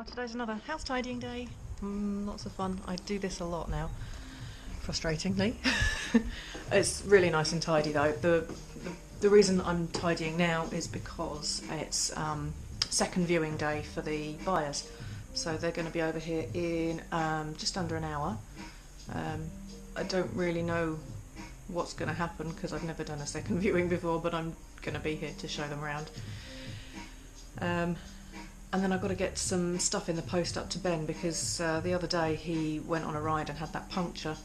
Today's another house tidying day. Lots of fun. I do this a lot now, frustratingly. It's really nice and tidy though. The reason I'm tidying now is because it's second viewing day for the buyers. So they're going to be over here in just under an hour. I don't really know what's going to happen because I've never done a second viewing before, but I'm going to be here to show them around. And then I've got to get some stuff in the post up to Ben because the other day he went on a ride and had that puncture,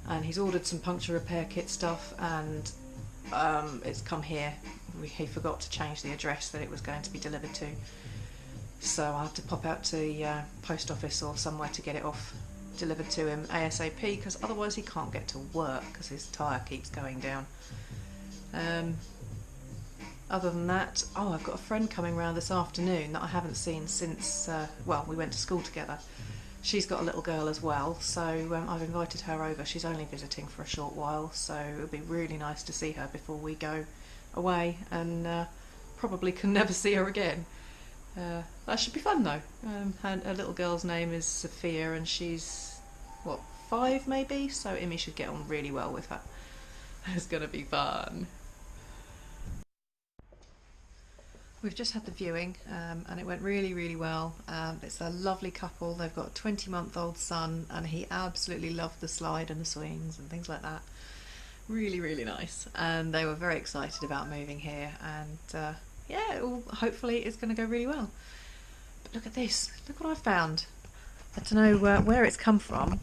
and he's ordered some puncture repair kit stuff, and it's come here. He forgot to change the address that it was going to be delivered to, so I'll have to pop out to the post office or somewhere to get it off delivered to him ASAP, because otherwise he can't get to work because his tyre keeps going down. Other than that, I've got a friend coming round this afternoon that I haven't seen since, well, we went to school together. She's got a little girl as well, so I've invited her over. She's only visiting for a short while, so it'll be really nice to see her before we go away, and probably can never see her again. That should be fun though. Her little girl's name is Sophia, and she's, what, 5 maybe? So Imi should get on really well with her. It's going to be fun. We've just had the viewing and it went really, really well. It's a lovely couple. They've got a 20-month-old son, and he absolutely loved the slide and the swings and things like that. Really, really nice. And they were very excited about moving here, and yeah, hopefully it's going to go really well. But look at this. Look what I found. I don't know where it's come from.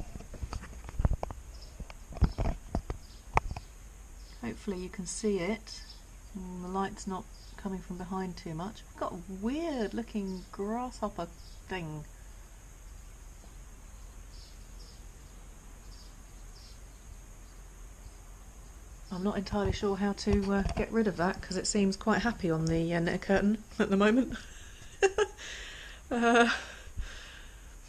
Hopefully you can see it. The light's not coming from behind too much. I've got a weird looking grasshopper thing. I'm not entirely sure how to get rid of that because it seems quite happy on the net curtain at the moment. I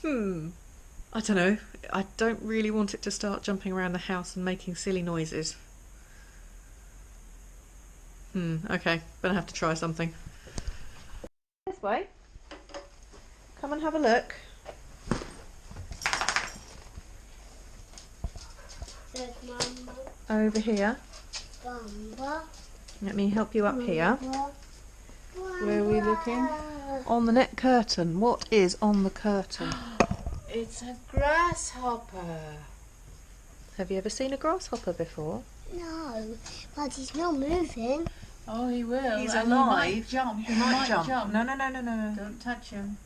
don't know. I don't really want it to start jumping around the house and making silly noises. Okay, gonna have to try something. This way. Come and have a look. Over here. Let me help you up here. Where are we looking? On the net curtain. What is on the curtain? It's a grasshopper. Have you ever seen a grasshopper before? No, but he's not moving. Oh, he will. He's and alive. He might jump. He might jump. No. Don't touch him.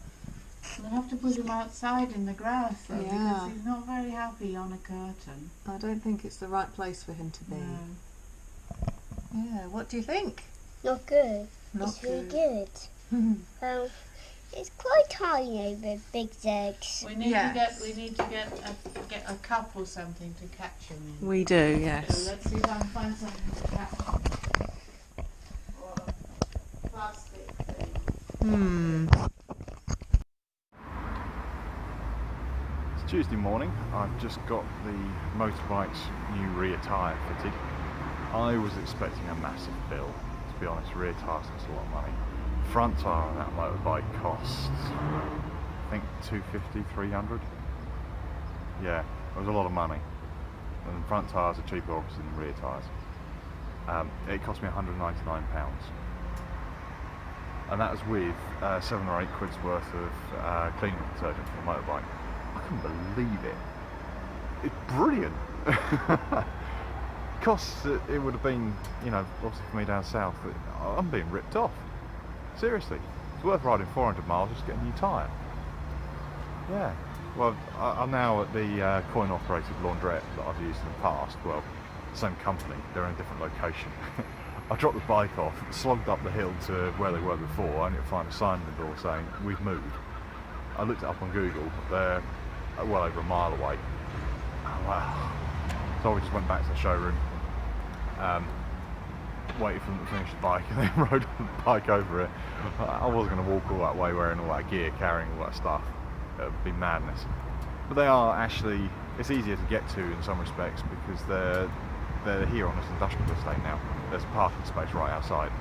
We'll have to put him outside in the grass though, because he's not very happy on a curtain. I don't think it's the right place for him to be. No. Yeah, what do you think? Not good. Not it's really good. It's quite tiny with big legs. We need to get a cup or something to catch him in. We do, yes. So let's see if I can find something to catch him. Or a plastic thing. It's Tuesday morning. I've just got the motorbike's new rear tyre fitted. I was expecting a massive bill. To be honest, rear tyres cost a lot of money. Front tyre on that motorbike costs, I think, 250, 300. Yeah, it was a lot of money. And the front tyres are cheaper obviously than the rear tyres. It cost me £199. And that was with 7 or 8 quid's worth of cleaning detergent for the motorbike. I couldn't believe it. It's brilliant. Costs, it would have been, you know, obviously for me down south, I'm being ripped off. Seriously, it's worth riding 400 miles just to get a new tyre. Yeah, well, I'm now at the coin-operated laundrette that I've used in the past. Well, same company, they're in a different location. I dropped the bike off, slogged up the hill to where they were before, only to find a sign in the door saying, "We've moved." I looked it up on Google, they're well over a mile away. Oh, wow. So I just went back to the showroom, waited for them to finish the bike, and then rode on the bike over it. I wasn't going to walk all that way wearing all that gear, carrying all that stuff. It would be madness. But they are actually, it's easier to get to in some respects because they're here on this industrial estate now. There's a parking space right outside.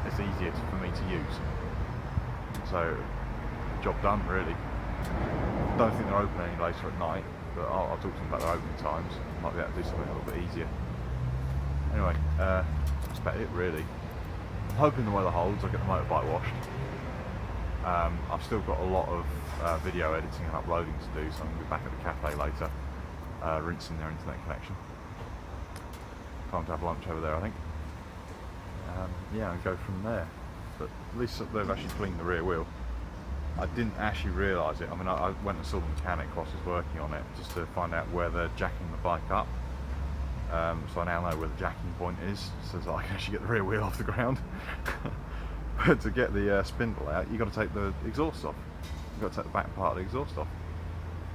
It's easier for me to use. So job done, really. Don't think they're open any later at night, but I'll talk to them about their opening times. Might be able to do something a little bit easier. Anyway, that's about it really. I'm hoping the weather holds, I'll get the motorbike washed. I've still got a lot of video editing and uploading to do, so I'm going to be back at the cafe later, rinsing their internet connection. Time to have lunch over there, I think. Yeah, and go from there. But at least they've actually cleaned the rear wheel. I didn't actually realise it. I mean, I went and saw the mechanic whilst he was working on it, just to find out where they're jacking the bike up. So I now know where the jacking point is, so that I can actually get the rear wheel off the ground. But to get the spindle out, you've got to take the exhaust off. You've got to take the back part of the exhaust off.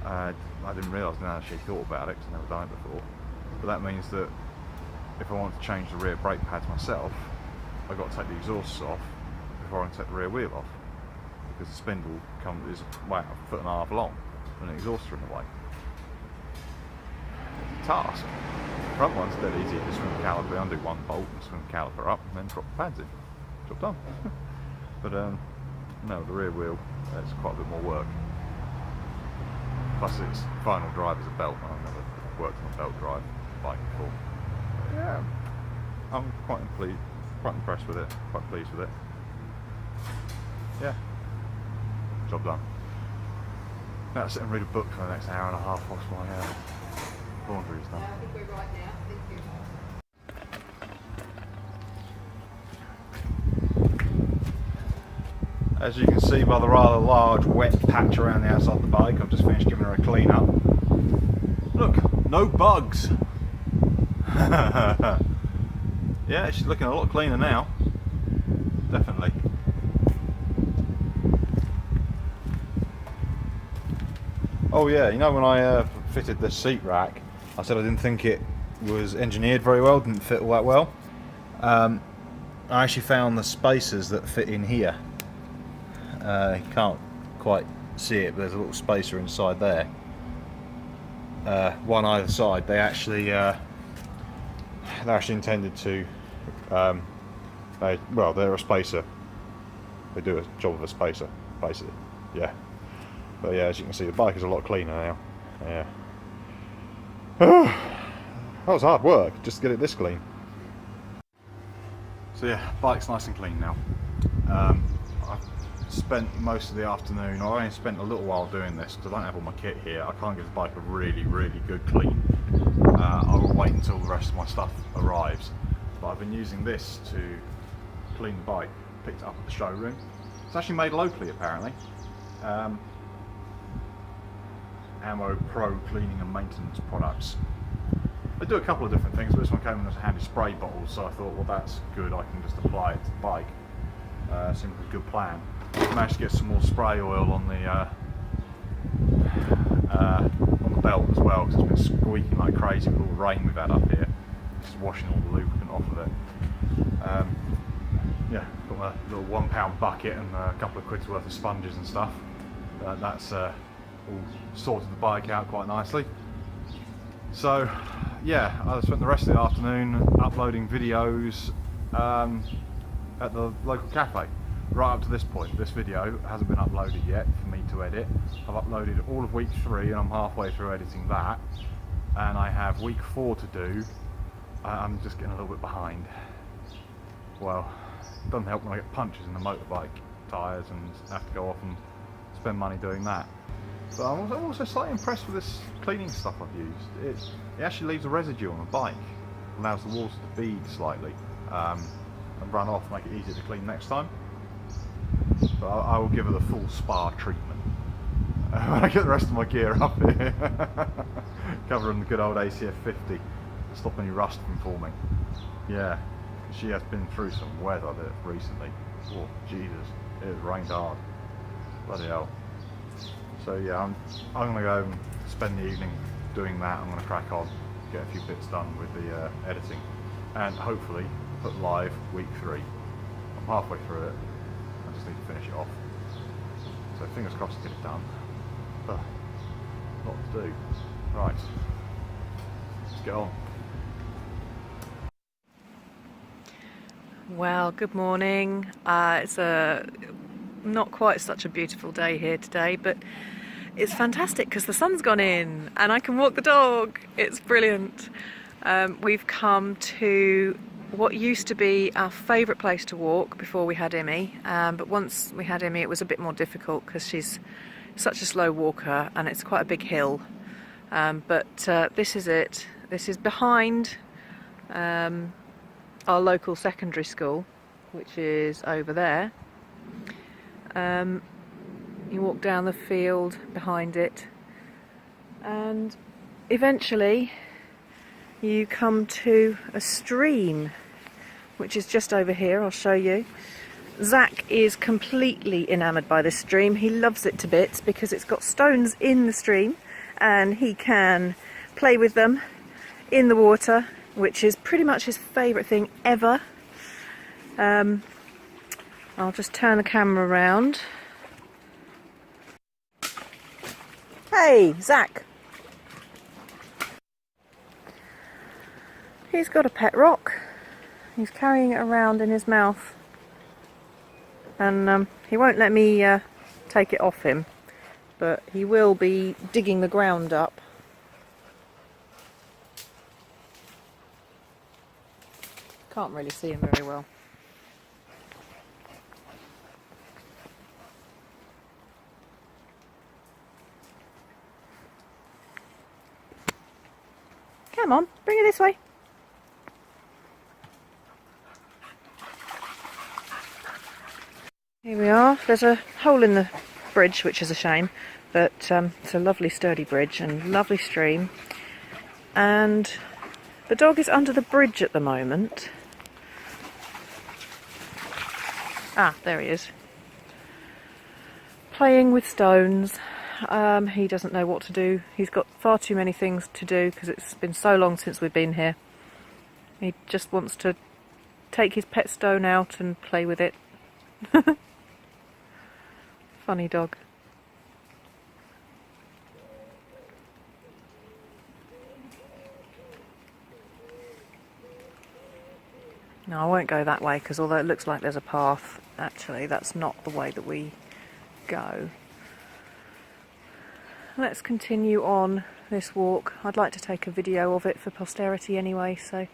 I didn't realise, I actually thought about it, because I've never done it before. But that means that if I want to change the rear brake pads myself, I've got to take the exhaust off before I can take the rear wheel off. Because the spindle is about 1.5 foot long and the exhauster in the way. It's a task. The front one's dead easy, just swing the caliper, undo one bolt and swing the caliper up and then drop the pads in. Job done. But no, the rear wheel, it's quite a bit more work. Plus its final drive is a belt, and I've never worked on a belt drive bike before. But yeah, I'm quite impressed with it, quite pleased with it. Yeah. Job done. Now I'll sit and read a book for the next hour and a half whilst my laundry is done. I think we're right now. Thank you. As you can see by the rather large wet patch around the outside of the bike, I've just finished giving her a clean up. Look, no bugs. Yeah, she's looking a lot cleaner now. Definitely. Oh yeah, you know when I fitted the seat rack, I said I didn't think it was engineered very well, didn't fit all that well. I actually found the spacers that fit in here. You can't quite see it, but there's a little spacer inside there. One either side. They're actually intended to. They're a spacer. They do a job of a spacer, basically. Yeah. But yeah, as you can see, the bike is a lot cleaner now. Yeah. That was hard work, just to get it this clean. So yeah, bike's nice and clean now. I've spent most of the afternoon, I only spent a little while doing this, because I don't have all my kit here. I can't give the bike a really, really good clean. I will wait until the rest of my stuff arrives. But I've been using this to clean the bike. Picked it up at the showroom. It's actually made locally, apparently. Ammo Pro cleaning and maintenance products. They do a couple of different things, but this one came in as a handy spray bottle, so I thought, well, that's good, I can just apply it to the bike. Seems like a good plan. I managed to get some more spray oil on the belt as well, because it's been squeaking like crazy with all the rain we've had up here. Just washing all the lubricant off of it. Yeah, got my little £1 bucket and a couple of quid's worth of sponges and stuff. That's all sorted the bike out quite nicely. So yeah, I spent the rest of the afternoon uploading videos at the local cafe. Right up to this point, this video hasn't been uploaded yet for me to edit. I've uploaded all of week 3 and I'm halfway through editing that. And I have week 4 to do. I'm just getting a little bit behind. Well, it doesn't help when I get punches in the motorbike tyres and have to go off and spend money doing that. But I'm also slightly impressed with this cleaning stuff I've used. It actually leaves a residue on the bike, allows the water to bead slightly and run off, make it easier to clean next time. But I will give it the full spa treatment when I get the rest of my gear up here. Covering the good old ACF 50, stop any rust from forming. Yeah, she has been through some weather recently. Oh Jesus, it has rained hard. Bloody hell. So yeah, I'm going to go and spend the evening doing that. I'm going to crack on, get a few bits done with the editing, and hopefully put live week 3. I'm halfway through it. I just need to finish it off. So fingers crossed to get it done. But lot to do. Right, let's get on. Well, good morning. It's a not quite such a beautiful day here today, but it's fantastic because the sun's gone in and I can walk the dog. It's brilliant. We've come to what used to be our favourite place to walk before we had Immy, but once we had Immy it was a bit more difficult because she's such a slow walker and it's quite a big hill. But this is it. This is behind our local secondary school, which is over there. You walk down the field behind it and eventually you come to a stream which is just over here. I'll show you. Zach is completely enamoured by this stream. He loves it to bits because it's got stones in the stream and he can play with them in the water, which is pretty much his favourite thing ever. I'll just turn the camera around. Hey, Zach! He's got a pet rock. He's carrying it around in his mouth. And he won't let me take it off him. But he will be digging the ground up. Can't really see him very well. Come on, bring it this way. Here we are. There's a hole in the bridge, which is a shame, but it's a lovely sturdy bridge and lovely stream. And the dog is under the bridge at the moment. Ah, there he is. Playing with stones. He doesn't know what to do. He's got far too many things to do because it's been so long since we've been here. He just wants to take his pet stone out and play with it. Funny dog. No, I won't go that way because although it looks like there's a path, actually that's not the way that we go. Let's continue on this walk. I'd like to take a video of it for posterity anyway, so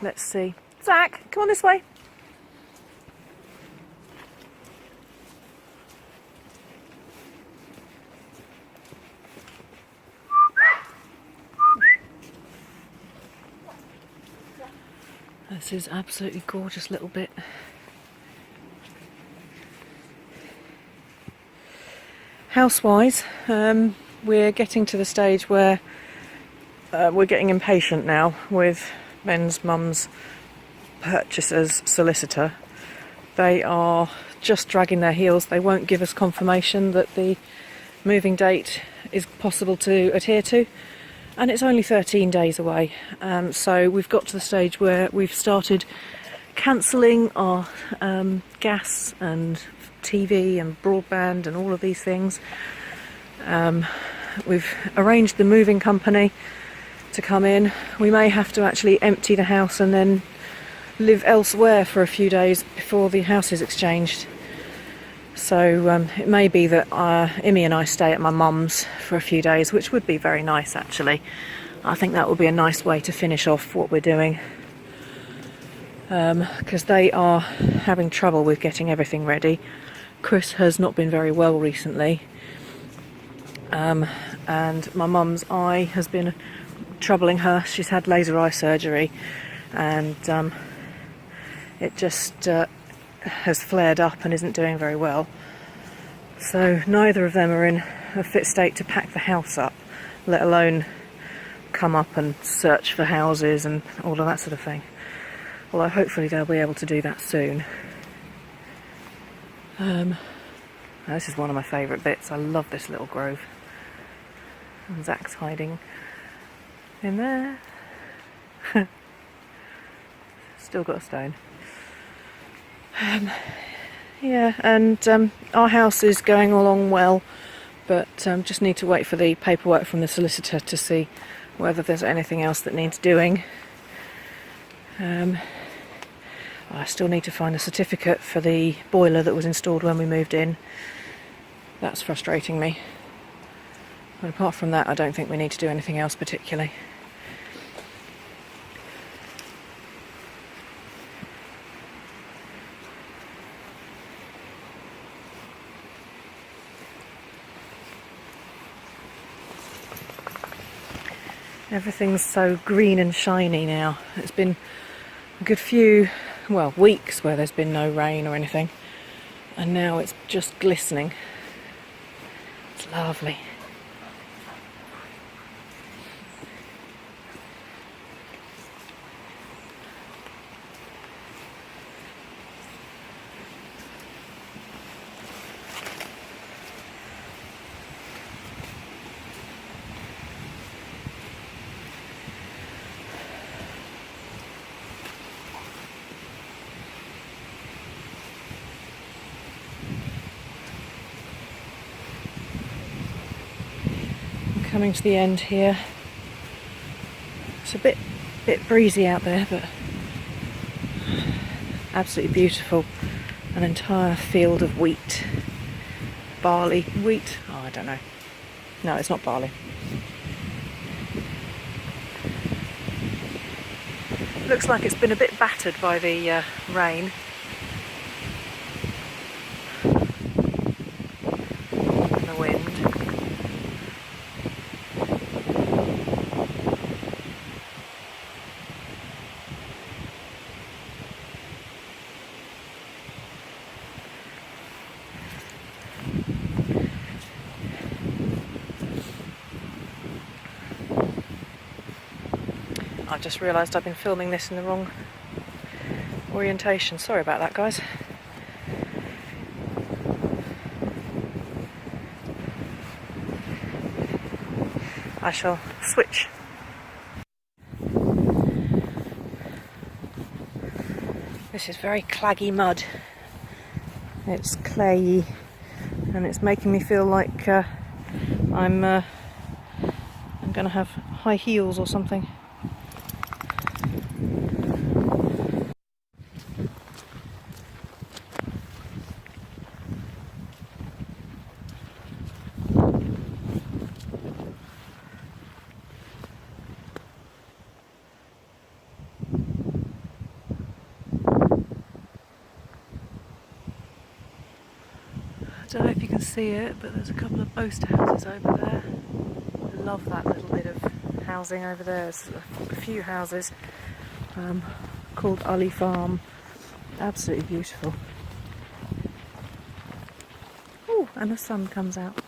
let's see. Zach, come on this way. This is absolutely gorgeous little bit. House-wise, we're getting to the stage where we're getting impatient now with Ben's mum's purchaser's solicitor. They are just dragging their heels. They won't give us confirmation that the moving date is possible to adhere to, and it's only 13 days away. So we've got to the stage where we've started cancelling our gas and TV and broadband and all of these things. We've arranged the moving company to come in. We may have to actually empty the house and then live elsewhere for a few days before the house is exchanged. So it may be that Immy and I stay at my mum's for a few days, which would be very nice actually. I think that would be a nice way to finish off what we're doing, because they are having trouble with getting everything ready. Chris has not been very well recently, and my mum's eye has been troubling her. She's had laser eye surgery and it just has flared up and isn't doing very well. So neither of them are in a fit state to pack the house up, let alone come up and search for houses and all of that sort of thing. Although hopefully they'll be able to do that soon. This is one of my favourite bits. I love this little grove. And Zach's hiding in there. Still got a stone. Yeah, and our house is going along well, but just need to wait for the paperwork from the solicitor to see whether there's anything else that needs doing. I still need to find a certificate for the boiler that was installed when we moved in. That's frustrating me. But apart from that, I don't think we need to do anything else particularly. Everything's so green and shiny now. It's been a good few, well, weeks where there's been no rain or anything. And now it's just glistening. It's lovely. Coming to the end here. It's a bit breezy out there, but absolutely beautiful. An entire field of wheat, barley, wheat. Oh, I don't know. No, it's not barley. Looks like it's been a bit battered by the rain. And the wind. I just realised I've been filming this in the wrong orientation. Sorry about that, guys. I shall switch. This is very claggy mud. It's clayey and it's making me feel like I'm going to have high heels or something. I don't know if you can see it, but there's a couple of post houses over there. I love that little bit of housing over there. There's a few houses called Ali Farm. Absolutely beautiful. Oh, and the sun comes out.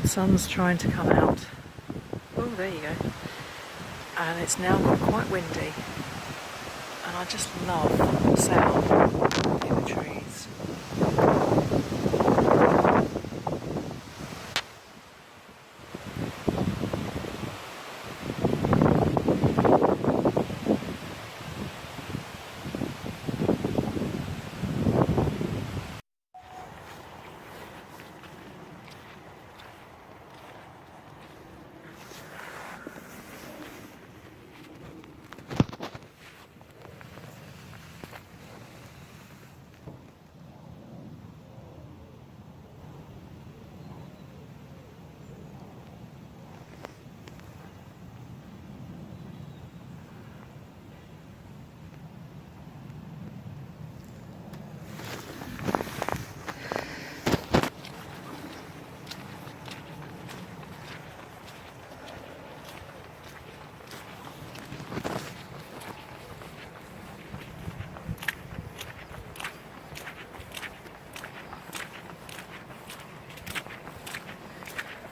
The sun's trying to come out. Oh, there you go. And it's now got quite windy. And I just love the sound in the trees.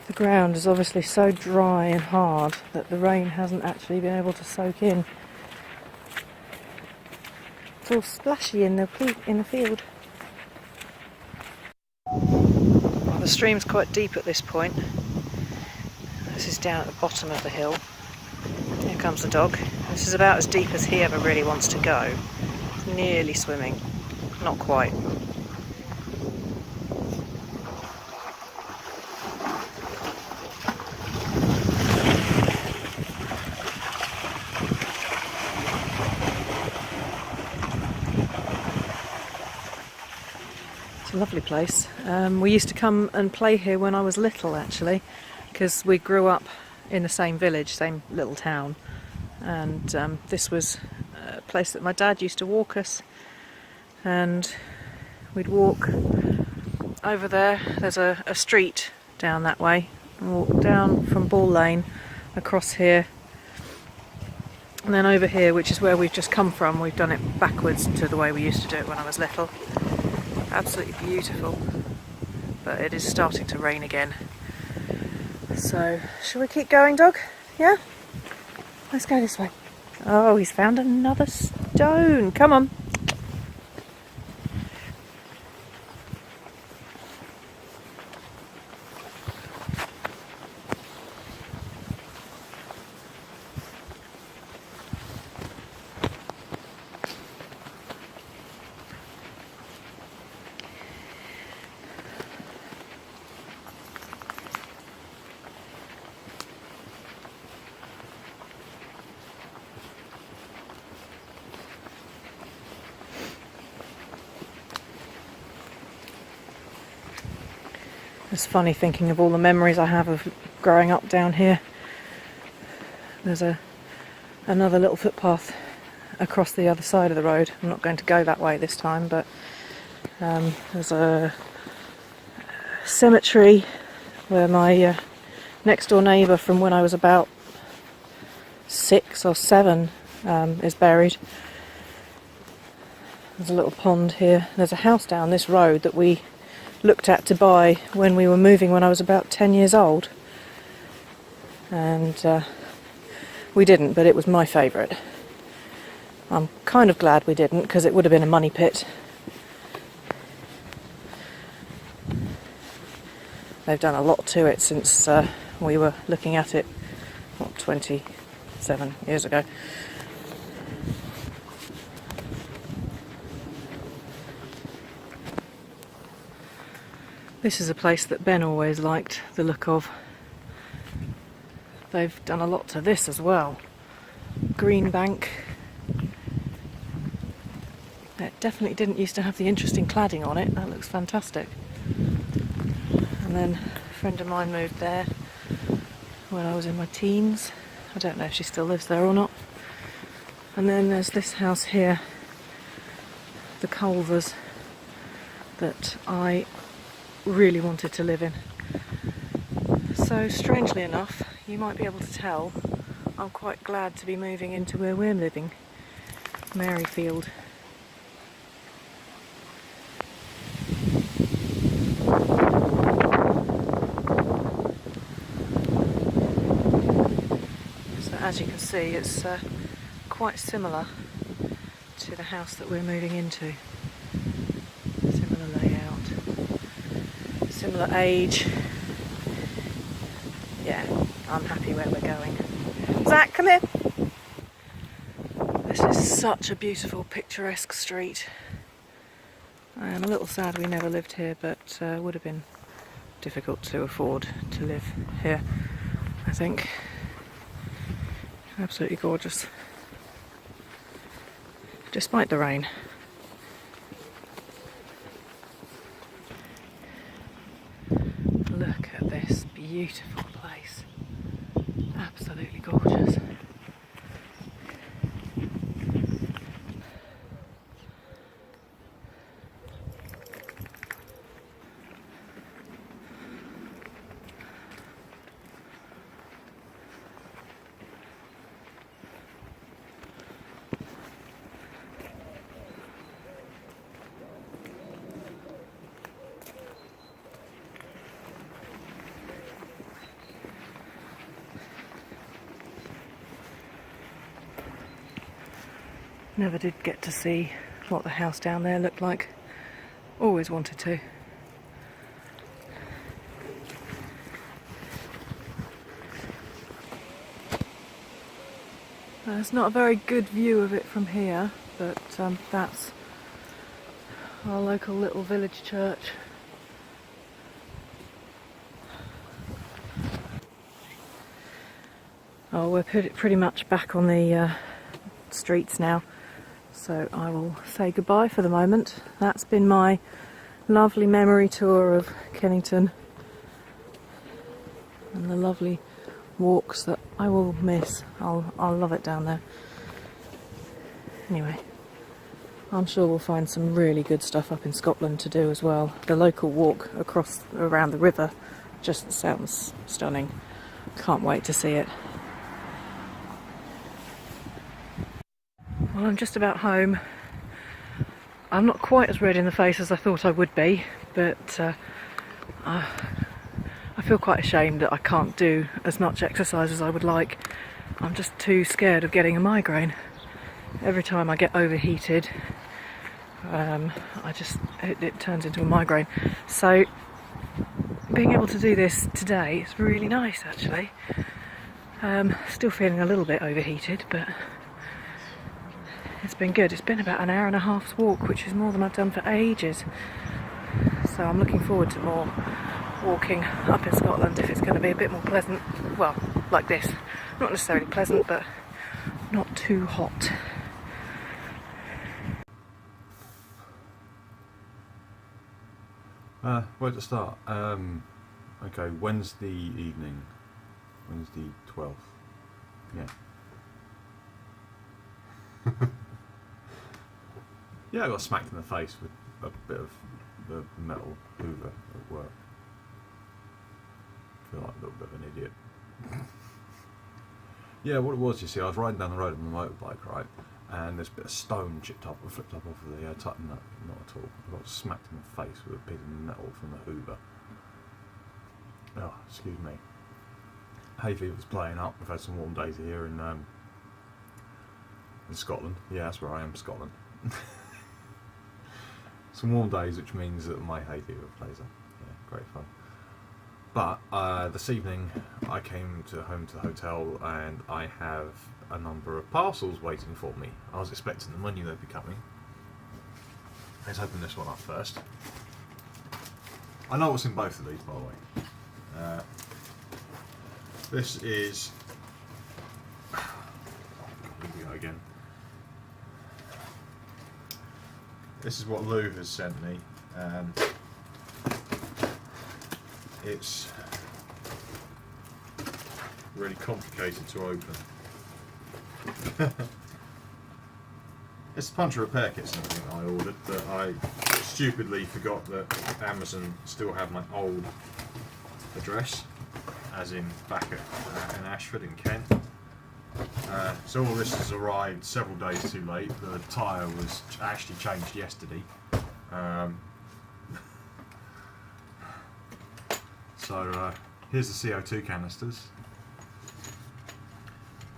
The ground is obviously so dry and hard that the rain hasn't actually been able to soak in. It's all splashy in the field. Well, the stream's quite deep at this point. This is down at the bottom of the hill. Here comes the dog. This is about as deep as he ever really wants to go. It's nearly swimming. Not quite. It's a lovely place. We used to come and play here when I was little, actually, because we grew up in the same village, same little town, and this was a place that my dad used to walk us, and we'd walk over there. There's a street down that way, and walk down from Ball Lane across here, and then over here, which is where we've just come from. We've done it backwards to the way we used to do it when I was little. Absolutely beautiful, but it is starting to rain again. So, shall we keep going, dog? Yeah? Let's go this way. Oh, he's found another stone. Come on. It's funny thinking of all the memories I have of growing up down here. There's another little footpath across the other side of the road. I'm not going to go that way this time, but there's a cemetery where my next door neighbour from when I was about 6 or 7 is buried. There's a little pond here. There's a house down this road that we looked at to buy when we were moving when I was about 10 years old, and we didn't, but it was my favourite. I'm kind of glad we didn't, because it would have been a money pit. They've done a lot to it since we were looking at it, what, 27 years ago. This is a place that Ben always liked the look of. They've done a lot to this as well. Green bank. It definitely didn't used to have the interesting cladding on it. That looks fantastic. And then a friend of mine moved there when I was in my teens. I don't know if she still lives there or not. And then there's this house here, the Culvers, that I really wanted to live in. So strangely enough, you might be able to tell, I'm quite glad to be moving into where we're living, Maryfield. So as you can see, it's quite similar to the house that we're moving into. Similar layout. Similar age. Yeah, I'm happy where we're going. Zach, come here! This is such a beautiful, picturesque street. I am a little sad we never lived here, but would have been difficult to afford to live here, I think. Absolutely gorgeous. Despite the rain. Look at this beautiful place. Absolutely gorgeous. Never did get to see what the house down there looked like. Always wanted to. It's not a very good view of it from here, but that's our local little village church. Oh, we're pretty much back on the streets now, so I will say goodbye for the moment. That's been my lovely memory tour of Kennington and the lovely walks that I will miss. I'll love it down there. Anyway, I'm sure we'll find some really good stuff up in Scotland to do as well. The local walk around the river just sounds stunning. Can't wait to see it. Well, I'm just about home. I'm not quite as red in the face as I thought I would be, but I feel quite ashamed that I can't do as much exercise as I would like. I'm just too scared of getting a migraine. Every time I get overheated, it turns into a migraine. So being able to do this today is really nice, actually. Still feeling a little bit overheated, but it's been good. It's been about an hour and a half's walk, which is more than I've done for ages. So I'm looking forward to more walking up in Scotland if it's going to be a bit more pleasant. Well, like this. Not necessarily pleasant, but not too hot. Where to start? Okay, Wednesday evening. Wednesday 12th. Yeah. Yeah, I got smacked in the face with a bit of the metal hoover at work. I feel like a little bit of an idiot. Yeah, what it was, you see, I was riding down the road on the motorbike, right, and this bit of stone flipped up off of the no, not at all. I got smacked in the face with a piece of metal from the hoover. Oh, excuse me. Hay fever's playing up. We've had some warm days here in Scotland. Yeah, that's where I am, Scotland. Some warm days, which means that my hay fever plays up. Yeah, great fun. But this evening I came home to the hotel and I have a number of parcels waiting for me. I was expecting the money they'd be coming. Let's open this one up first. I know what's in both of these, by the way. This is... Here we go again. This is what Lou has sent me. It's really complicated to open. It's a bunch of repair kits and everything I ordered, but I stupidly forgot that Amazon still have my old address, as in back in Ashford in Kent. So all this has arrived several days too late. The tyre was actually changed yesterday. So here's the CO2 canisters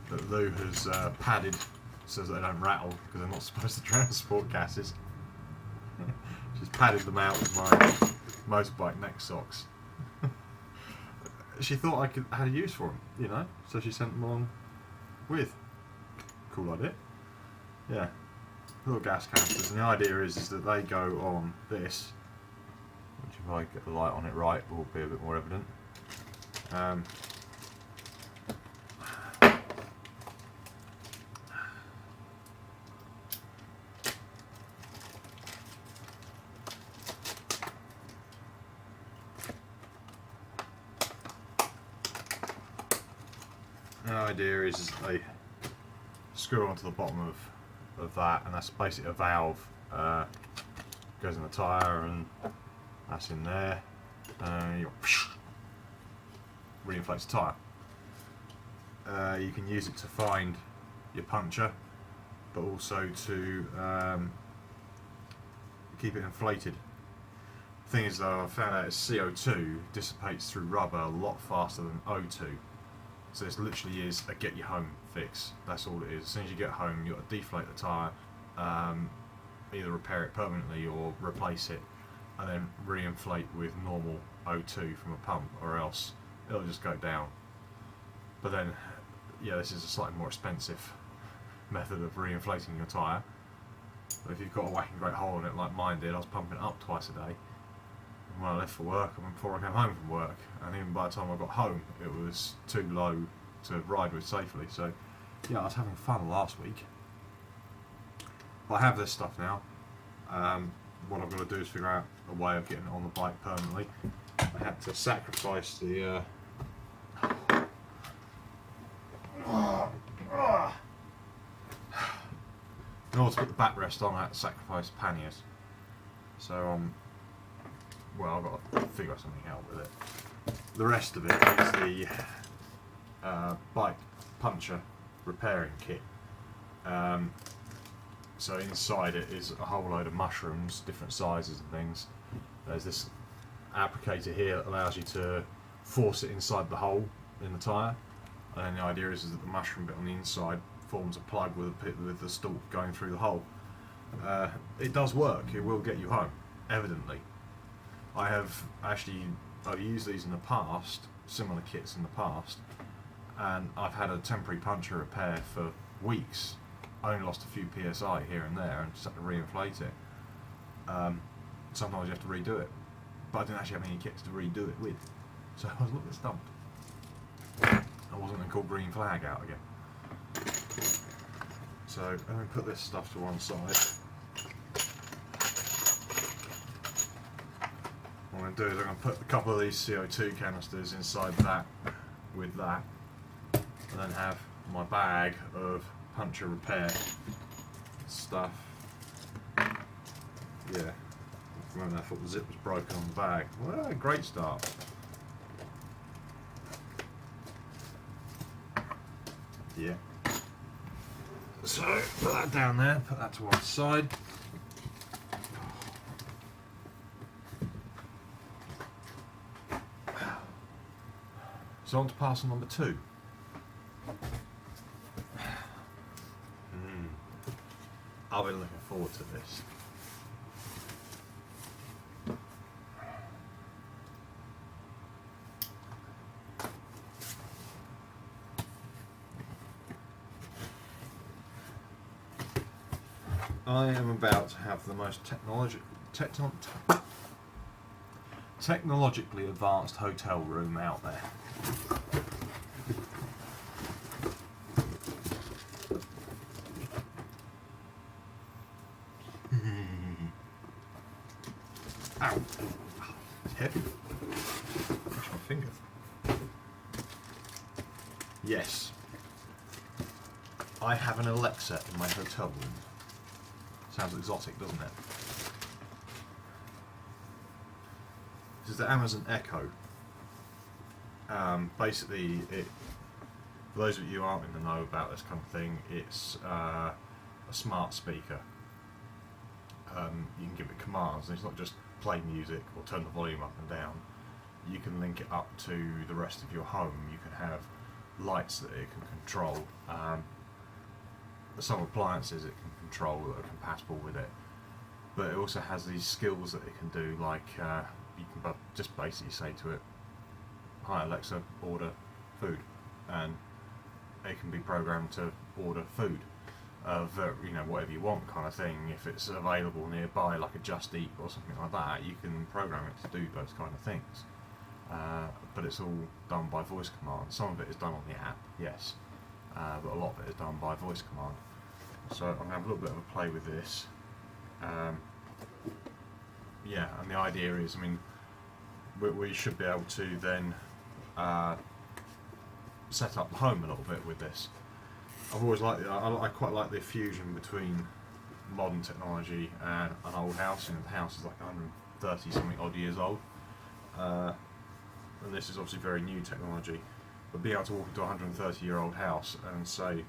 that Lou has padded so that they don't rattle, because they're not supposed to transport gases. She's padded them out with my motorbike neck socks. She thought I had a use for them, you know, so she sent them along with. Cool idea. Yeah, little gas canisters, and the idea is that they go on this, which if I get the light on it right will be a bit more evident. The idea is they screw onto the bottom of that, and that's basically a valve. Goes in the tyre, and that's in there. You reinflates the tyre. You can use it to find your puncture, but also to keep it inflated. The thing is, though, I found out CO2 dissipates through rubber a lot faster than O2. So this literally is a get you home fix. That's all it is. As soon as you get home, you've got to deflate the tyre, either repair it permanently or replace it, and then re-inflate with normal O2 from a pump, or else it'll just go down. But then, yeah, this is a slightly more expensive method of reinflating your tyre. But if you've got a whacking great hole in it like mine did, I was pumping it up twice a day. And when I left for work and before I came home from work, and even by the time I got home, it was too low to ride with safely. So yeah, I was having fun last week. But I have this stuff now. What I've got to do is figure out a way of getting it on the bike permanently. I had to sacrifice the in order to put the backrest on, I had to sacrifice panniers. So well, I've got to figure something out with it. The rest of it is the bike puncture repairing kit. So inside it is a whole load of mushrooms, different sizes and things. There's this applicator here that allows you to force it inside the hole in the tyre, and then the idea is that the mushroom bit on the inside forms a plug with the stalk going through the hole. It does work. It will get you home, evidently. I've used these in the past, similar kits in the past, and I've had a temporary puncture repair for weeks. I only lost a few PSI here and there and just had to reinflate it. Sometimes you have to redo it, but I didn't actually have any kits to redo it with, so I was a little bit stumped. I wasn't going to call green flag out again. So I'm going to put this stuff to one side. What I'm going to do is I'm going to put a couple of these CO2 canisters inside that with that, and then have my bag of puncture repair stuff. Yeah, I thought the zip was broken on the bag. Well, great start. Yeah. So put that down there, put that to one side. So on to parcel number 2. I've been looking forward to this. I am about to have the most technologically advanced hotel room out there. Ow! It's heavy. Crush my finger. Yes. I have an Alexa in my hotel room. Sounds exotic, doesn't it? This is the Amazon Echo. Basically, for those of you who aren't in the know about this kind of thing, it's a smart speaker. You can give it commands, and it's not just play music or turn the volume up and down. You can link it up to the rest of your home. You can have lights that it can control. Some appliances it can control that are compatible with it, but it also has these skills that it can do, like you can just basically say to it, "Hi Alexa, order food," and it can be programmed to order food, whatever you want kind of thing. If it's available nearby, like a Just Eat or something like that, you can program it to do those kind of things. But it's all done by voice command. Some of it is done on the app, yes, but a lot of it is done by voice command. So I'm going to have a little bit of a play with this. Yeah, and the idea is, I mean, we should be able to then set up the home a little bit with this. I've always liked it. I quite like the fusion between modern technology and an old house. And the house is like 130 something odd years old, and this is obviously very new technology. But being able to walk into a 130-year-old house and say,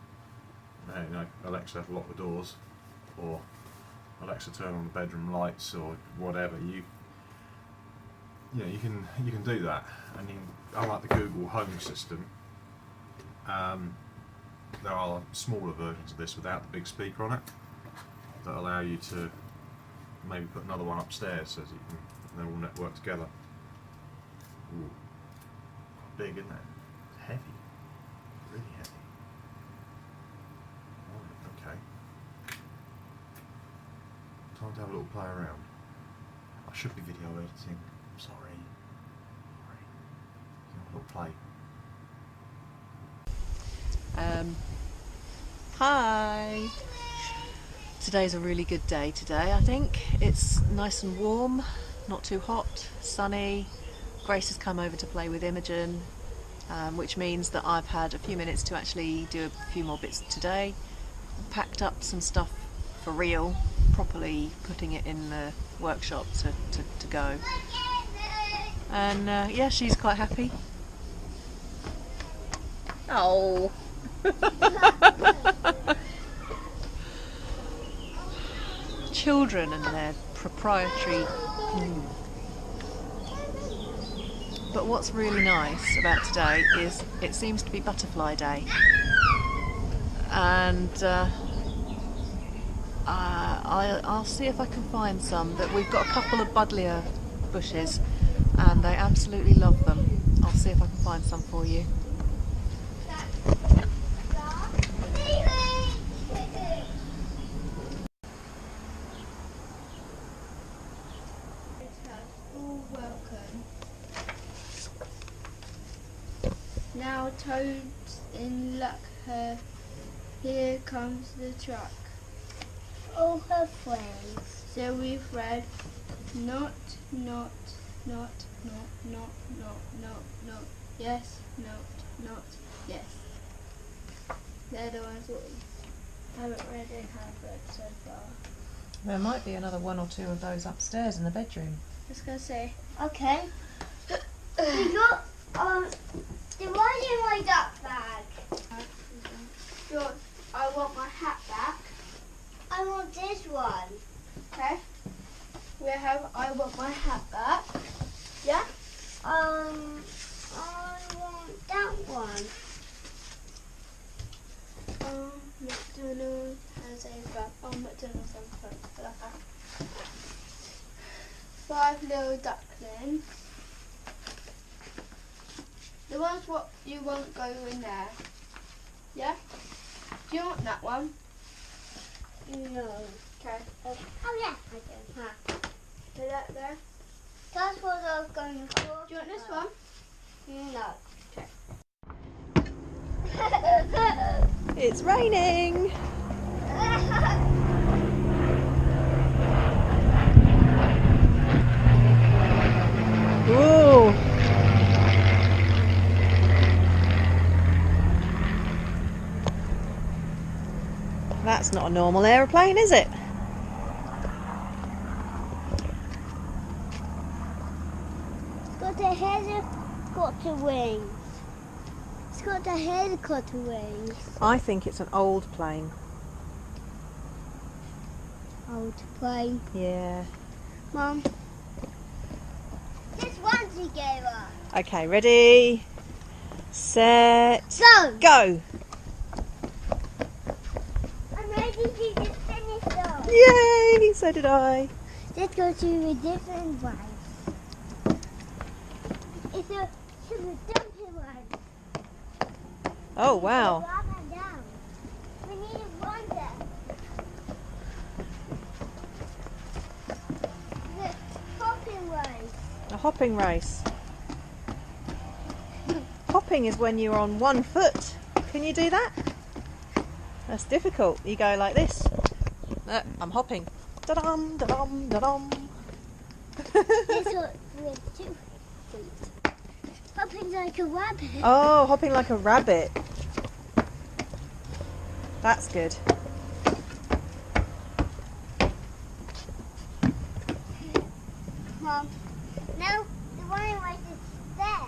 "Hey, Alexa, lock the doors," or "Alexa, turn on the bedroom lights," or whatever, you can do that. And unlike the Google Home system, there are smaller versions of this without the big speaker on it that allow you to maybe put another one upstairs so that they all network together. Ooh. Big, isn't it? It's heavy. Really heavy. have a little play around. I should be video editing. I'm sorry. Have a little play. Hi! Today's a really good day today, I think. It's nice and warm, not too hot, sunny. Grace has come over to play with Imogen, which means that I've had a few minutes to actually do a few more bits today. Packed up some stuff for real, properly putting it in the workshop to go. And yeah, she's quite happy. Oh! Children and their proprietary. But what's really nice about today is it seems to be butterfly day, and I'll see if I can find some. That we've got a couple of buddleia bushes and they absolutely love them. I'll see if I can find some for you. Now Toad's in luck. Here comes the truck. All her friends. So we've read not, yes, not, yes. They're the ones that we haven't read and have read so far. There might be another one or two of those upstairs in the bedroom. I was going to say, Okay. We got the one in my duck bag. George, I want my hat back. I want this one. Okay. We have I want my hat back. Yeah? I want that one. McDonald's has a fun. Oh, McDonald's has a fun. 5 little ducklings. The ones what you won't go in there. Yeah? Do you want that one? No. Okay. Oh yeah, I do. Huh. Put that there. That's what I was going for. Do you want this one? No. It's raining! Ooh! That's not a normal aeroplane, is it? It's got the helicopter wings. It's got the helicopter wings. I think it's an old plane. Old plane. Yeah. Mum. Just one together. Okay, ready, set, Go! go! I'm ready to just finish though. Yay! So did I. Let's go to a different one. It's a dumpy one. Oh wow. Go up and down. We need a wonder. The hopping race. A hopping race. Hopping is when you're on one foot. Can you do that? That's difficult. You go like this. I'm hopping. Da-dum, da-dum, da-dum. This one with 2 feet. Hopping like a rabbit. Oh, hopping like a rabbit. That's good. Mom, now the one right is there.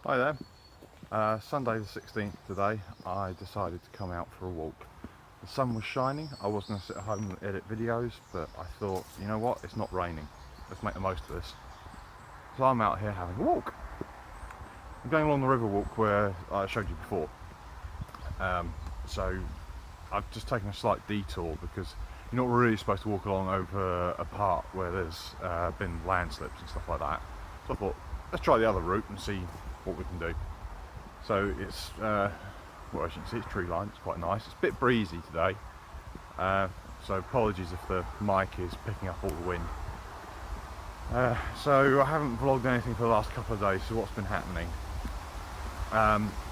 Hi there. Sunday the 16th today, I decided to come out for a walk. The sun was shining. I was going to sit at home and edit videos, but I thought, you know what, it's not raining. Let's make the most of this. So I'm out here having a walk. I'm going along the river walk where I showed you before. So I've just taken a slight detour because you're not really supposed to walk along over a part where there's been landslips and stuff like that. So I thought, let's try the other route and see what we can do. So it's, well, as you can see, it's tree lined, it's quite nice. It's a bit breezy today, so apologies if the mic is picking up all the wind. So I haven't vlogged anything for the last couple of days, so what's been happening?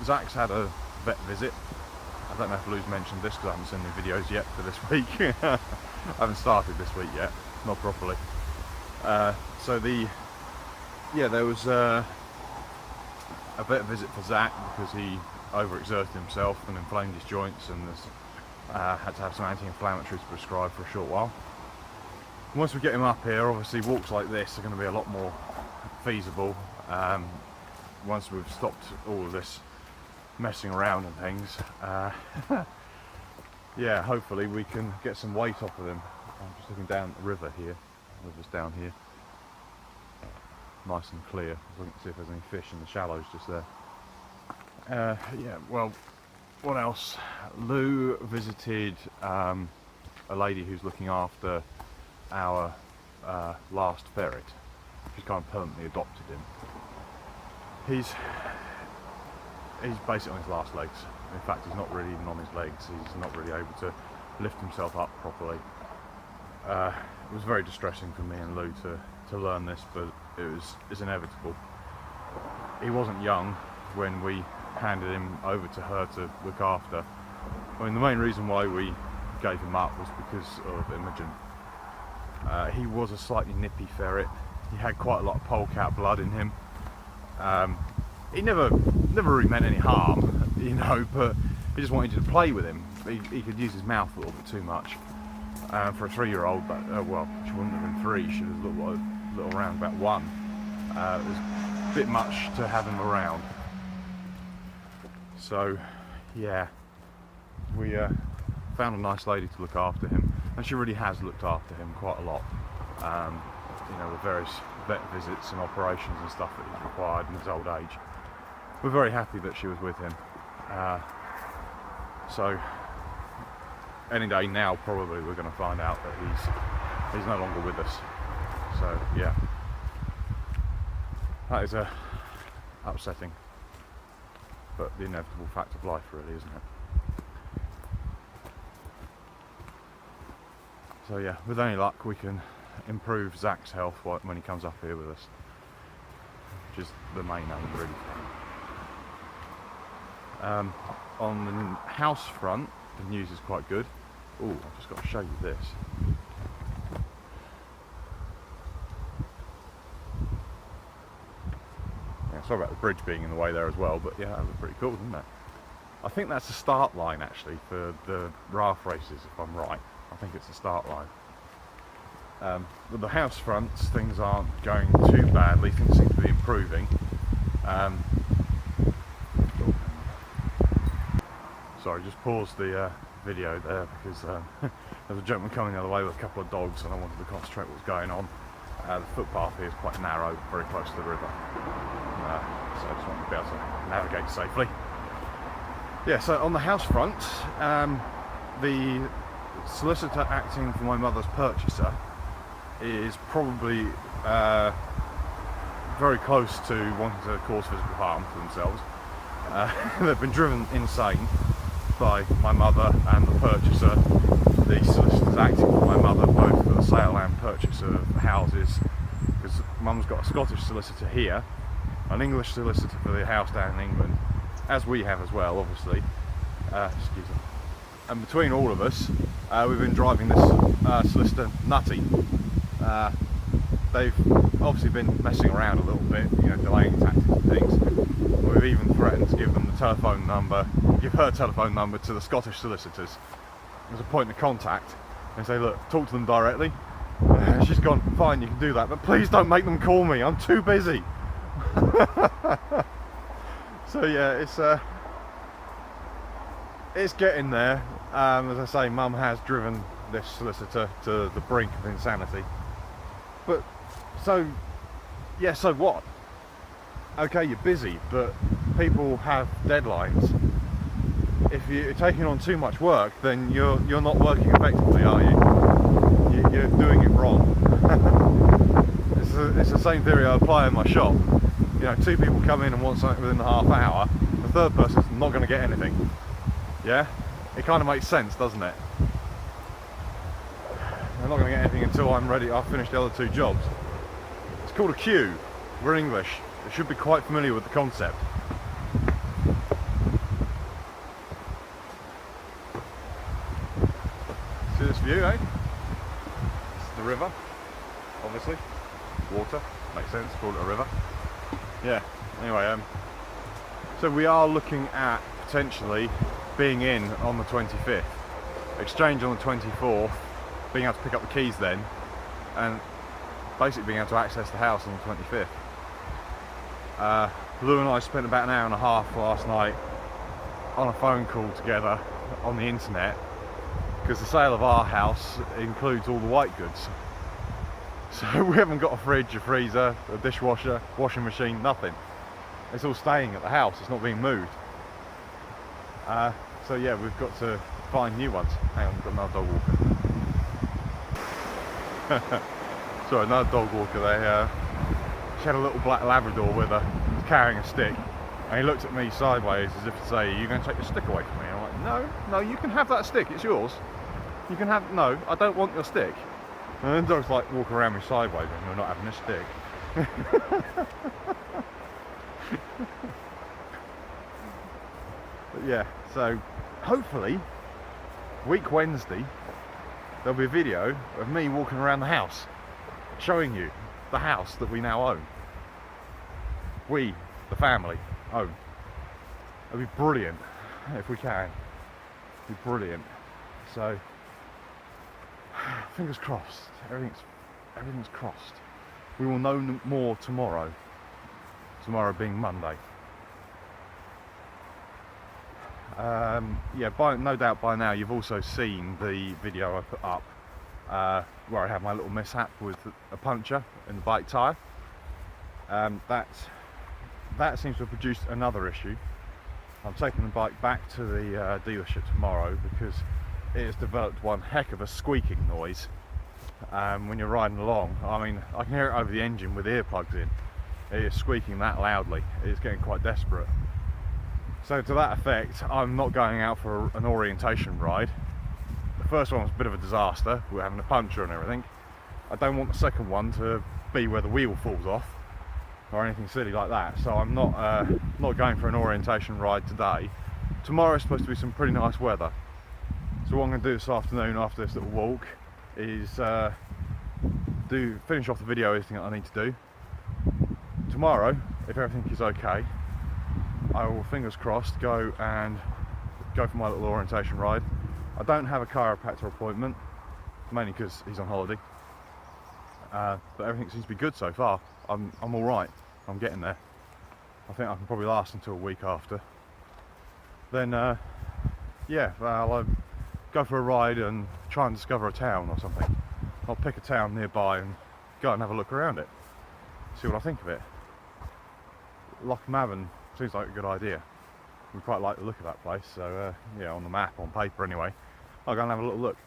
Zach's had a vet visit. I don't know if Lou's mentioned this because I haven't seen the videos yet for this week. I haven't started this week yet, not properly. So there was a vet visit for Zach because he overexerted himself and inflamed his joints, and had to have some anti-inflammatories prescribed for a short while. And once we get him up here, obviously walks like this are going to be a lot more feasible. Once we've stopped all of this messing around and things, yeah, hopefully we can get some weight off of him. I'm just looking down the river here. The river's down here, nice and clear. So we can see if there's any fish in the shallows just there. Yeah, well, what else? Lou visited a lady who's looking after our last ferret. She's kind of permanently adopted him. He's basically on his last legs. In fact, he's not really even on his legs. He's not really able to lift himself up properly. It was very distressing for me and Lou to learn this, but it's inevitable. He wasn't young when we handed him over to her to look after. I mean, the main reason why we gave him up was because of Imogen. He was a slightly nippy ferret. He had quite a lot of polecat blood in him. He never really meant any harm, you know, but he just wanted you to play with him. He could use his mouth a little bit too much. For a 3-year-old, but well, she wouldn't have been 3, she was a little around about 1. It was a bit much to have him around. So, yeah, we found a nice lady to look after him, and she really has looked after him quite a lot. You know, with various vet visits and operations and stuff that he's required in his old age. We're very happy that she was with him. So, any day now, probably we're going to find out that he's no longer with us. So, yeah, that is upsetting, but the inevitable fact of life, really, isn't it? So yeah, with any luck we can improve Zach's health when he comes up here with us, which is the main aim, really. On the house front, the news is quite good. Oh, I've just got to show you this. Yeah, sorry about the bridge being in the way there as well, but yeah, that was pretty cool, didn't it? I think that's the start line actually for the RAF races, if I'm right. I think it's the start line. With the house fronts, things aren't going too badly. Things seem to be improving. Sorry, just paused the video there because there was a gentleman coming the other way with a couple of dogs, and I wanted to concentrate what was going on. The footpath here is quite narrow, very close to the river, so I just wanted to be able to navigate safely. Yeah, so on the house front, the solicitor acting for my mother's purchaser is probably very close to wanting to cause physical harm to themselves. They've been driven insane by my mother and the purchaser. The solicitors acting for my mother, both for the sale and purchase of houses, because Mum's got a Scottish solicitor here, an English solicitor for the house down in England, as we have as well, obviously. Excuse me. And between all of us, we've been driving this solicitor nutty. They've obviously been messing around a little bit, you know, delaying tactics and things. We've even threatened to give them the telephone number, give her telephone number to the Scottish solicitors as a point of contact, and say, look, talk to them directly. She's gone, fine, you can do that, but please don't make them call me, I'm too busy. So yeah, it's getting there. As I say, Mum has driven this solicitor to the brink of insanity. But so what? Okay, you're busy, but people have deadlines. If you're taking on too much work, then you're not working effectively, are you? you're doing it wrong. It's the same theory I apply in my shop. You know, 2 people come in and want something within a half hour, the third person's not going to get anything. Yeah? It kind of makes sense, doesn't it? I'm not going to get anything until I'm ready, I've finished the other 2 jobs. It's called a queue. We're English. You should be quite familiar with the concept. See this view, eh? This is the river, obviously. Water, makes sense, call it a river. Yeah, anyway, so we are looking at potentially being in on the 25th, exchange on the 24th, being able to pick up the keys then, and basically being able to access the house on the 25th. Lou and I spent about an hour and a half last night on a phone call together on the internet, because the sale of our house includes all the white goods. So we haven't got a fridge, a freezer, a dishwasher, washing machine, nothing. It's all staying at the house, it's not being moved. So yeah, we've got to find new ones. Hang on, we've got another dog walker. Sorry, another dog walker. She had a little black Labrador with her, carrying a stick. And he looked at me sideways as if to say, "Are you going to take the stick away from me?" And I'm like, no, you can have that stick, it's yours. You can have, no, I don't want your stick. And then the dog's like walking around me sideways and you're not having this stick. But yeah, so hopefully week Wednesday there'll be a video of me walking around the house showing you the house that we now own. We, the family, own. It'll be brilliant if we can. It'll be brilliant. So fingers crossed. Everything's crossed. We will know more tomorrow. Tomorrow being Monday. Yeah, no doubt by now you've also seen the video I put up where I had my little mishap with a puncture in the bike tyre. That seems to have produced another issue. I'm taking the bike back to the dealership tomorrow because it has developed one heck of a squeaking noise when you're riding along. I mean, I can hear it over the engine with earplugs in. It is squeaking that loudly. It's getting quite desperate. So to that effect, I'm not going out for an orientation ride. The first one was a bit of a disaster. We were having a puncture and everything. I don't want the second one to be where the wheel falls off or anything silly like that. So I'm not going for an orientation ride today. Tomorrow is supposed to be some pretty nice weather. So what I'm going to do this afternoon after this little walk is finish off the video, everything that I need to do. Tomorrow, if everything is okay, I will, fingers crossed, go for my little orientation ride. I don't have a chiropractor appointment, mainly because he's on holiday. But everything seems to be good so far. I'm all right. I'm getting there. I think I can probably last until a week after. Then, yeah, I'll go for a ride and try and discover a town or something. I'll pick a town nearby and go and have a look around it. See what I think of it. Lochmaben seems like a good idea. We quite like the look of that place, so yeah, on the map, on paper anyway. I'll go and have a little look.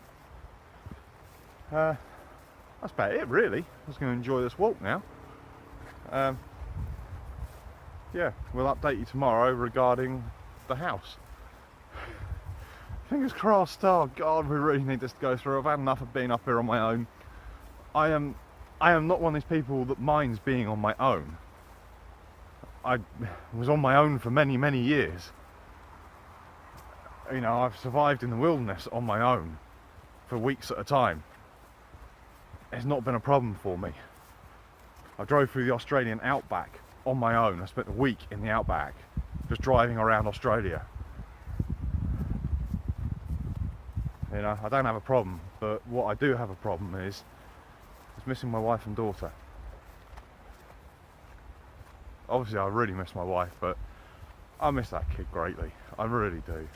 That's about it really. I'm just going to enjoy this walk now. Yeah, we'll update you tomorrow regarding the house. Fingers crossed. Oh God, we really need this to go through. I've had enough of being up here on my own. I am not one of these people that minds being on my own. I was on my own for many, many years. You know, I've survived in the wilderness on my own for weeks at a time. It's not been a problem for me. I drove through the Australian outback on my own. I spent a week in the outback just driving around Australia. You know, I don't have a problem, but what I do have a problem is missing my wife and daughter. Obviously I really miss my wife, but I miss that kid greatly. I really do.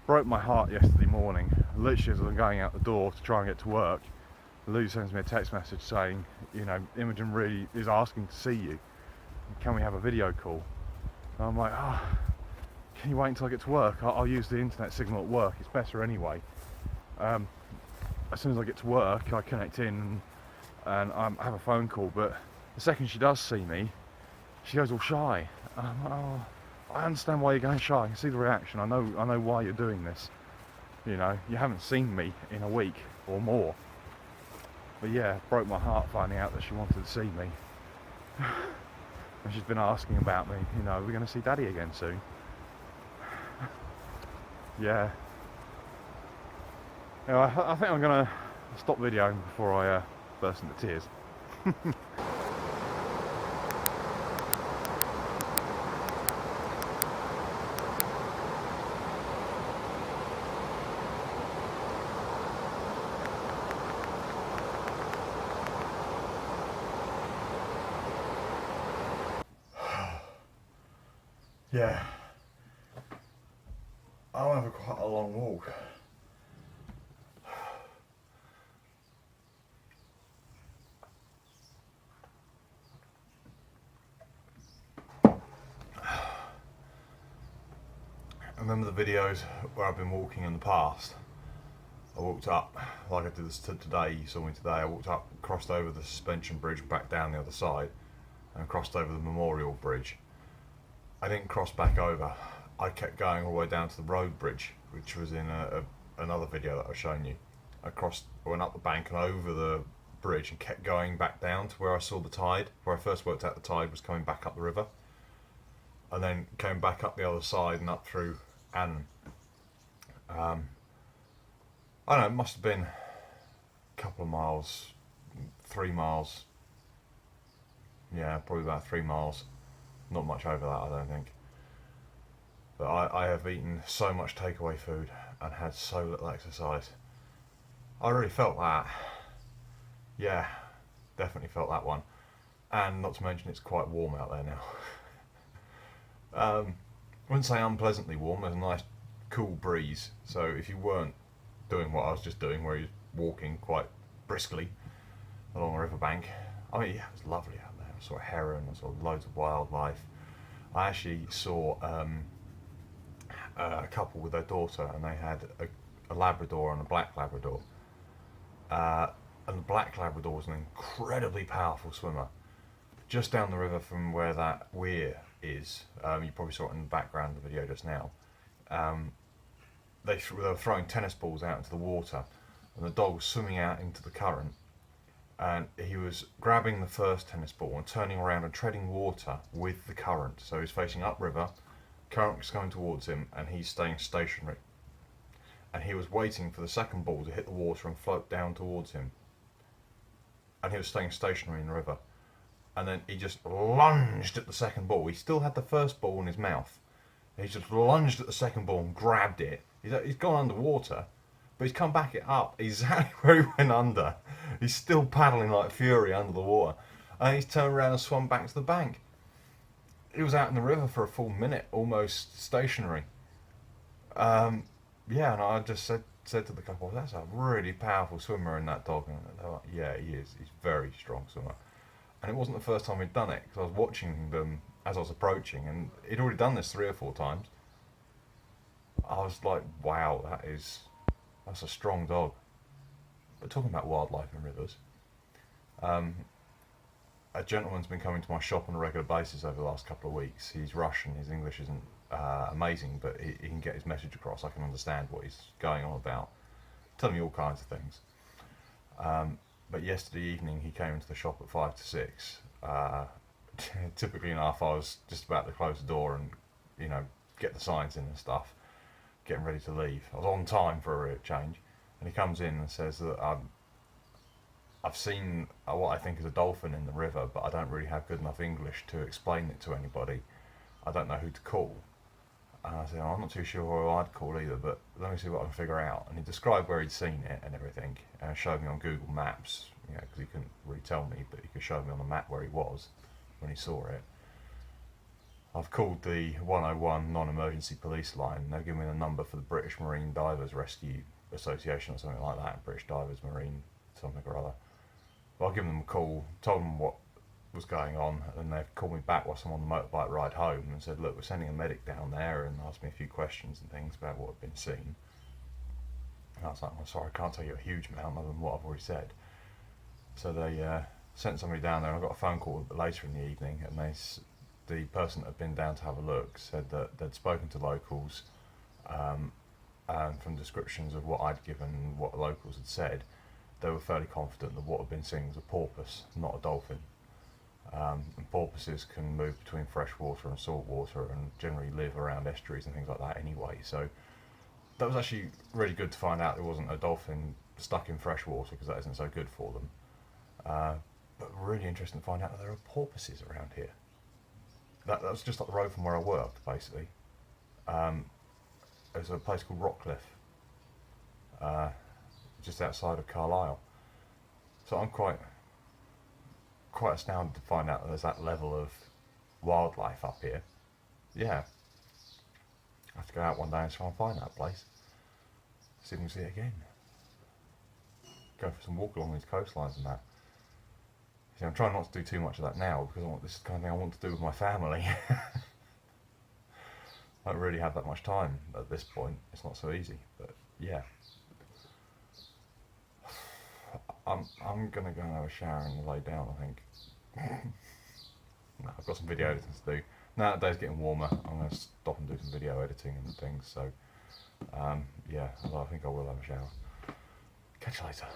Broke my heart yesterday morning. Literally as I'm going out the door to try and get to work, Lou sends me a text message saying, you know, Imogen really is asking to see you. Can we have a video call? And I'm like, oh, can you wait until I get to work? I'll use the internet signal at work. It's better anyway. as soon as I get to work, I connect in and I have a phone call. But the second she does see me, she goes all shy. And I'm like, oh, I understand why you're going shy. I can see the reaction. I know why you're doing this. You know, you haven't seen me in a week or more. But yeah, it broke my heart finding out that she wanted to see me. And she's been asking about me. You know, we're going to see Daddy again soon. Yeah. You know, I think I'm going to stop videoing before I burst into tears. Yeah, I'll have quite a long walk. I remember the videos where I've been walking in the past. I walked up, like I did this today, you saw me today, I walked up, crossed over the suspension bridge and back down the other side, and crossed over the memorial bridge. I didn't cross back over. I kept going all the way down to the road bridge, which was in another video that I've shown you. I went up the bank and over the bridge and kept going back down to where I saw the tide, where I first worked out the tide was coming back up the river. And then came back up the other side and up through Annan. I don't know, it must have been a couple of miles, 3 miles. Yeah, probably about 3 miles. Not much over that, I don't think. But I have eaten so much takeaway food and had so little exercise. I really felt that. Yeah, definitely felt that one. And not to mention it's quite warm out there now. I wouldn't say unpleasantly warm, there's a nice cool breeze. So if you weren't doing what I was just doing, where you're walking quite briskly along a riverbank, I mean, yeah, it was lovely out there. I saw a heron, I saw loads of wildlife. I actually saw a couple with their daughter, and they had a Labrador and a black Labrador. And the black Labrador was an incredibly powerful swimmer. Just down the river from where that weir is, you probably saw it in the background of the video just now, they were throwing tennis balls out into the water, and the dog was swimming out into the current, and he was grabbing the first tennis ball and turning around and treading water with the current. So he's facing upriver, current was going towards him, and he's staying stationary. And he was waiting for the second ball to hit the water and float down towards him. And he was staying stationary in the river. And then he just lunged at the second ball. He still had the first ball in his mouth. He just lunged at the second ball and grabbed it. He's gone underwater, but he's come back up exactly where he went under. He's still paddling like fury under the water. And he's turned around and swum back to the bank. He was out in the river for a full minute, almost stationary. Yeah, and I just said to the couple, that's a really powerful swimmer in that dog. And they're like, yeah, he is. He's a very strong swimmer. And it wasn't the first time he'd done it, because I was watching them as I was approaching, and he'd already done this 3 or 4 times. I was like, wow, that's a strong dog. But talking about wildlife and rivers, a gentleman's been coming to my shop on a regular basis over the last couple of weeks. He's Russian, his English isn't amazing, but he can get his message across. I can understand what he's going on about. Telling me all kinds of things. But yesterday evening he came into the shop at 5 to 6. Typically enough, I was just about to close the door and, you know, get the signs in and stuff, getting ready to leave. I was on time for a change, and he comes in and says that I've seen what I think is a dolphin in the river, but I don't really have good enough English to explain it to anybody. I don't know who to call. And I said, oh, I'm not too sure who I'd call either, but let me see what I can figure out. And he described where he'd seen it and everything, and showed me on Google Maps, you know, because he couldn't really tell me, but he could show me on the map where he was when he saw it. I've called the 101 non-emergency police line, and they've given me the number for the British Marine Divers Rescue Association or something like that, British Divers Marine something or other. But I've given them a call, told them what was going on, and they've called me back whilst I'm on the motorbike ride home and said, look, we're sending a medic down there, and asked me a few questions and things about what had been seen. And I was like, "I'm sorry, I can't tell you a huge amount other than what I've already said." So they sent somebody down there. I got a phone call later in the evening, and the person that had been down to have a look said that they'd spoken to locals, and from descriptions of what I'd given and what the locals had said, they were fairly confident that what had been seen was a porpoise, not a dolphin. And porpoises can move between freshwater and saltwater and generally live around estuaries and things like that anyway. So that was actually really good to find out there wasn't a dolphin stuck in freshwater, because that isn't so good for them. But really interesting to find out that there are porpoises around here. That was just up the road from where I worked, basically. There's a place called Rockcliffe, just outside of Carlisle. So I'm quite astounded to find out that there's that level of wildlife up here. Yeah. I have to go out one day and try and find that place. See if we can see it again. Go for some walk along these coastlines and that. See, I'm trying not to do too much of that now, because this is the kind of thing I want to do with my family. I don't really have that much time at this point. It's not so easy, but yeah. I'm gonna go and have a shower and lay down, I think. No, I've got some video editing to do. Now that the day's getting warmer, I'm gonna stop and do some video editing and things. So yeah, I think I will have a shower. Catch you later.